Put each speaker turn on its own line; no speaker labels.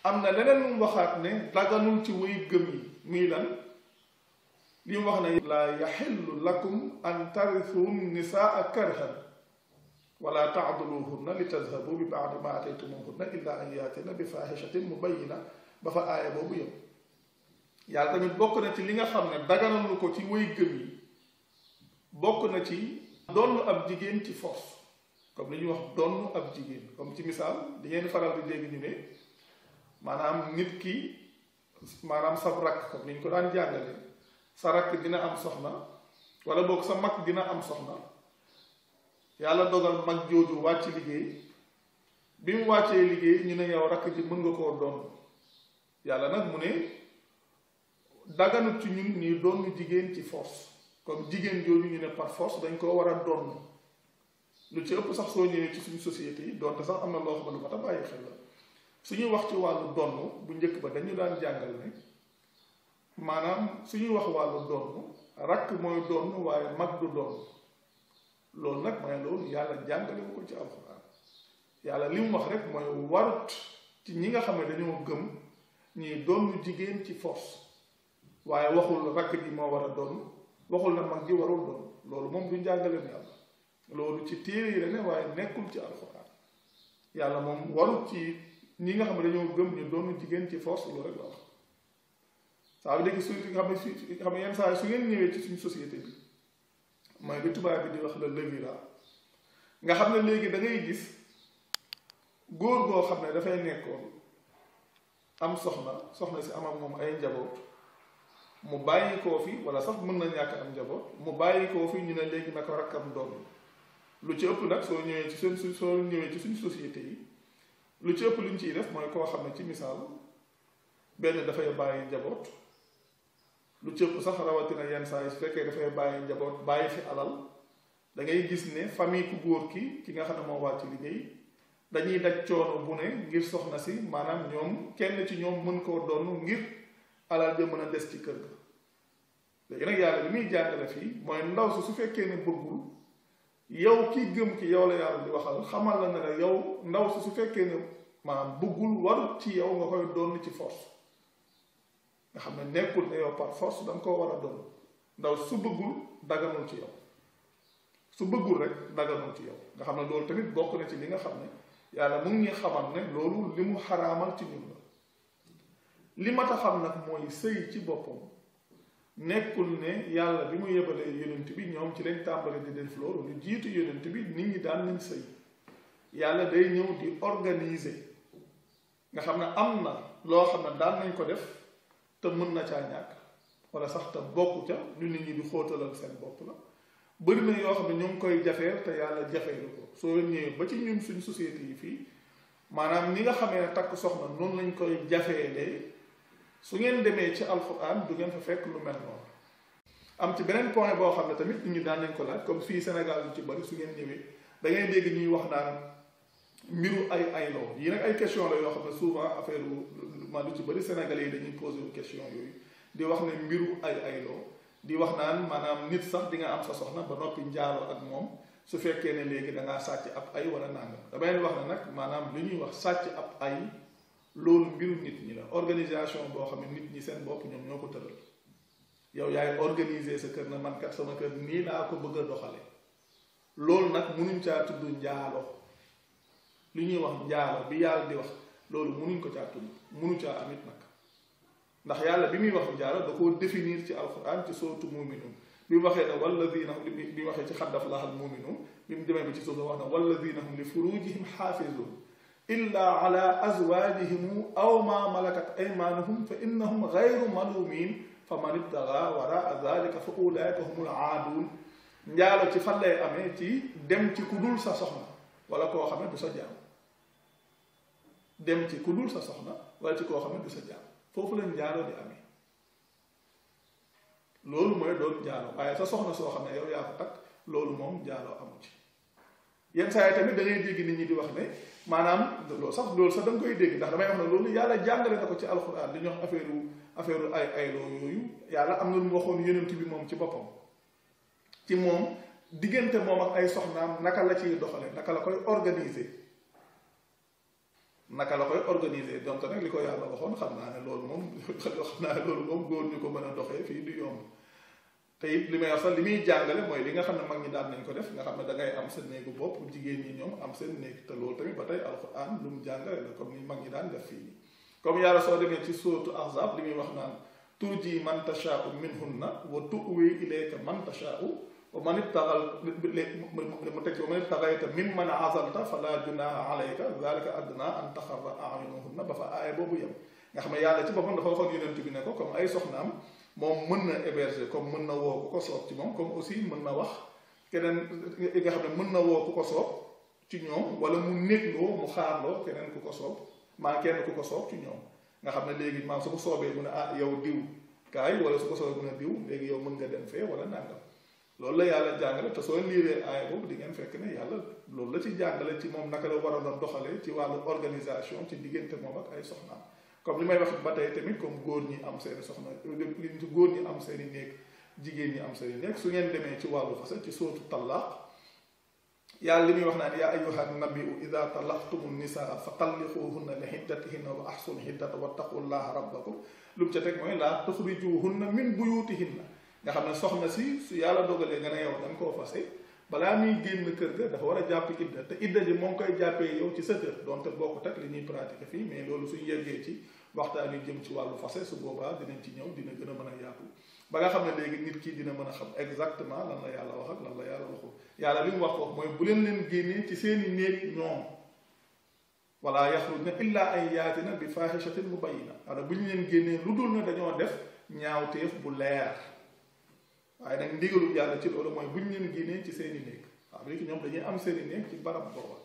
am na leneen lu mu waxaat ne daganul ci way gëm yi muy lan li mu wax ne laa yaxillu lakum an tarisu nisaa karhan wala taaduluhunna li tadhabu bi baadi ma ataytumuhunna illa an yaatina bi fahishatin mubayyina ba fa aaya boobu yëpp yàlla tamit bokk na ci li nga xam ne daganal ko ci way gëm yi bokk na ci donn ab jigéen ci force comme li ñuy wax donn ab jigéen comme ci misaal di ngeen faral di dégg ñu ne maanaam nit ki maanaam sa rakk comme ni ñu ko daan jàngale sa rakk dina am soxna wala boog sa mag dina am soxna yàlla dogal mag jooju wàcc liggéey bi mu wàccee liggéey ñu ne yow rakk ji mën nga koo doon yàlla nag mu ne daganut ci ñun nii doon jigéen ci force comme jigéen jooju ñu ne par force dañ koo war a doon lu ci ëpp sax soo ñëwee ci suñu société yi donte sax am na loo xam ne lu mat a bàyyi xel la suñuy wax ci wàllu donn bu njëkk ba dañu daan jàngal ne maanaam suñuy wax wàllu donn rakk mooy donn waaye mag du donn loolu nag mooy loolu yàlla jàngale ko ci alxuraan yàlla li mu wax rek mooy warut ci ñi nga xam ne dañoo gëm ñi donn jigéen ci force waaye waxul rakk ji moo war a donn waxul na mag ji warul donn loolu moom du njàngale yàlla loolu ci téere yi la ne waaye nekkul ci alxuraan yàlla moom warut ci ñi nga xam ne dañoo gëm ñu doon jigéen ci force loolu rek la wax saa bi dégg su xam ne yenn saa yi su ngeen ñëwee ci suñu société bi mooy li tubaab bi di wax la levira nga xam ne léegi da ngay gis góor goo xam ne dafay nekkoon am soxna si am ak moom ay njaboot mu bàyyi koo fi wala sax mën na ñàkk am njaboot mu bàyyi koo fi ñu ne léegi na ko rakkam doom lu ci ëpp nag soo ñëwee ci suñu société yi lu ci ëpp luñ ciy def mooy koo xam ne ci misaal benn dafay bàyyi njaboot lu ci ëpp sax rawatina yenn saa yi su fekkee dafay bàyyi njaboot bàyyi fi alal da ngay gis ne famille ku góor ki nga xam ne moo wàcc liggéey dañuy daj coono bu ne ngir soxna si maanaam ñoom kenn ci ñoom mën koo doon ngir alal ja mën a des ci kër ga léegi nag yàlla li muy jàngale fii mooy ndaw si su fekkee ne bëggul yow ki gëm ki yow la yàlla di waxal xamal la ne la yow ndaw si su fekkee ne maanaam bëggul warut ci yow nga koy doon ci force nga xam ne nekkul ne yow par force da nga koo war a doon ndaw su bëggul daganul ci yow su bëggul rek daganul ci yow nga xam ne loolu tamit bokk na ci li nga xam ne yàlla mu ngi xamal ne loolu li mu xaraamal ci ñun la li mat a xam nag mooy sëy ci boppam nekkul ne yàlla bi mu yebalee yonent bi ñoom ci lañ tàmbali di def loolu lu jiitu yonent bi nit ñi daan nañ sëy yàlla day ñëw di organiser nga xam ne am na loo xam ne daan nañ ko def te mën na caa ñàkk wala sax te bokku ca lu nit ñi di xóotalal seen bopp la bëri na yoo xam ne ñu ngi koy jafeel te yàlla jafeelu ko soo ñëwee ba ci ñun suñ société yi fii maanaam ni nga xamee ne takk soxna noonu lañ koy jafeelee su ngeen demee ci alxuraan du ngeen fa fekk lu mel noonu am ci beneen point boo xam ne tamit nit ñi daan nañ ko laaj comme fii Sénégal lu ci bari su ngeen ñëwee da ngay dégg ñuy wax naan mbiru ay ayloo yi nag ay question la yoo xam ne souvent affaire ma lu ci bari sénégalais yi dañuy posé question yooyu di wax ne mbiru ay ayloo di wax naan maanaam nit sax di nga am sa soxna ba noppi njaaloo ak moom su fekkee ne léegi da ngaa sàcc ab ay wala nangam damay leen wax ne nag maanaam li ñuy wax sàcc ab ay loolu mbiru nit ñi la organisation boo xam ne nit ñi seen bopp ñoom ñoo ko tëral yow yaay organiser sa kër na man kat sama kër nii laa ko bëgg a doxale loolu nag munuñ caa tudd njaalo li ñuy wax njaalo bi yàlla di wax loolu munuñ ko caa tudd munu caa amit nag ndax yàlla bi muy wax njaalo da koo définir ci alquran ci sootu muminun bi mu waxee ne walladina bi mu waxee ci xaddaf lahal muminun bi mu demee ba ci suuf wax na walladina hum li furujihim xaafizun illa ala azwajihim aw ma malakat aymanuhum fa innahum gayru malumin fa man ibtaga waraa dalika fa ulaika humul aadun njaalo ci fan lay amee ci dem ci ku dul sa soxna wala koo xam ne du sa jaam dem ci ku dul sa soxna wala ci koo xam ne du sa jaam foofu la njaalo di amee loolu mooy doon njaalo waaye sa soxna soo xam ne yow yaa ko takk loolu moom njaalo amu ci yenn saa yi tamit da ngay dégg nit ñi di wax ne maanaam loolu sax da nga koy dégg ndax damay wax ne loolu yàlla jàngale na ko ci alxuraan di ñu wax affaire ay ayloo yooyu yàlla am na lu mu waxoon yonent bi moom ci boppam ci moom diggante moom ak ay soxnaam naka la ciy doxale naka la koy organiser naka la koy organiser donc nag li ko yàlla waxoon xam naa ne loolu moom góor ñu ko mën a doxee fii du yomb te it li may wax sax li muy jàngale mooy li nga xam ne mag ñi daan nañ ko def nga xam ne da ngay am sa néegu bopp jigéen ñi ñoom am seen néeg te loolu tamit ba tey alxuraan lu mu jàngale la comme ni mag ñi daan def fii nii comme yàlla soo demee ci suuratu ahzab li muy wax naan turji man tashaa'u minhunna wa tu'wi ilayka man tashaa'u wa man ibtagal mu teg wa man ibtagayta mimman azalta fala junaha alayka zalika adna an taxarra a'yunuhunna ba fa aaya boobu yem nga xam ne yàlla ci boppam dafa waxoon yonent bi ne ko comme ay soxnaam moom mën na héberger comme mën na woo ku ko soob ci moom comme aussi mën na wax keneen nga xam ne mën na woo ku ko soob ci ñoom wala mu négloo mu xaarloo keneen ku ko soob kenn ku ko soob ci ñoom nga xam ne léegi maam su ko soobee mu ne yow diw kaay wala su ko soobee mu ne diw léegi yow mën nga dem fee wala nangam loolu la yàlla jàngale te soo liiree aaya boobu di ngeen fekk ne yàlla loolu la ci jàngale ci moom naka la war a doon doxalee ci wàllu organisation ci diggante moom ak ay soxnaam comme li may wax ba tey tamit comme góor ñi am seeni soxna góor ñi am seeni néeg jigéen ñi am seeni néeg su ngeen demee ci wàllu fase ci sootu tallaq yàlla li muy wax naan yaa ayyuhan nabiyyu idha talaqtumu nisaa fa talliquhunna li hiddatihinna wa ahsul hiddata wattaqullaha rabbakum lu mu ca teg mooy laa tuxrijuhunna min buyutihinna nga xam ne soxna si su yàlla dogalee nga ne yow da nga koo fase balaa muy génn kër ga dafa war a jàpp idda te idda ji moo ngi koy jàppee yow ci sa kër donte bokkut ak li ñuy pratiquer fii mais loolu suñ yeggee ci waxtaan yu jëm ci wàllu fase su boobaa dinañ ci ñëw dina gën a mën a yaatu ba nga xam ne léegi nit ki dina mën a xam exactement lan la yàlla wax ak lan la yàlla waxul yàlla li mu wax wax mooy bu leen génnee ci seeni néeg ñoom wala yaxrujna illa an yaatina bi faahishatin mubayyina wala bu ñu leen génnee lu dul na dañoo def ñaawteef bu leer waaye nag ndigalu yàlla ci loolu mooy bu ñu leen génnee ci seeni néeg waaw léegi ñoom dañuy am seeni néeg ci barab booba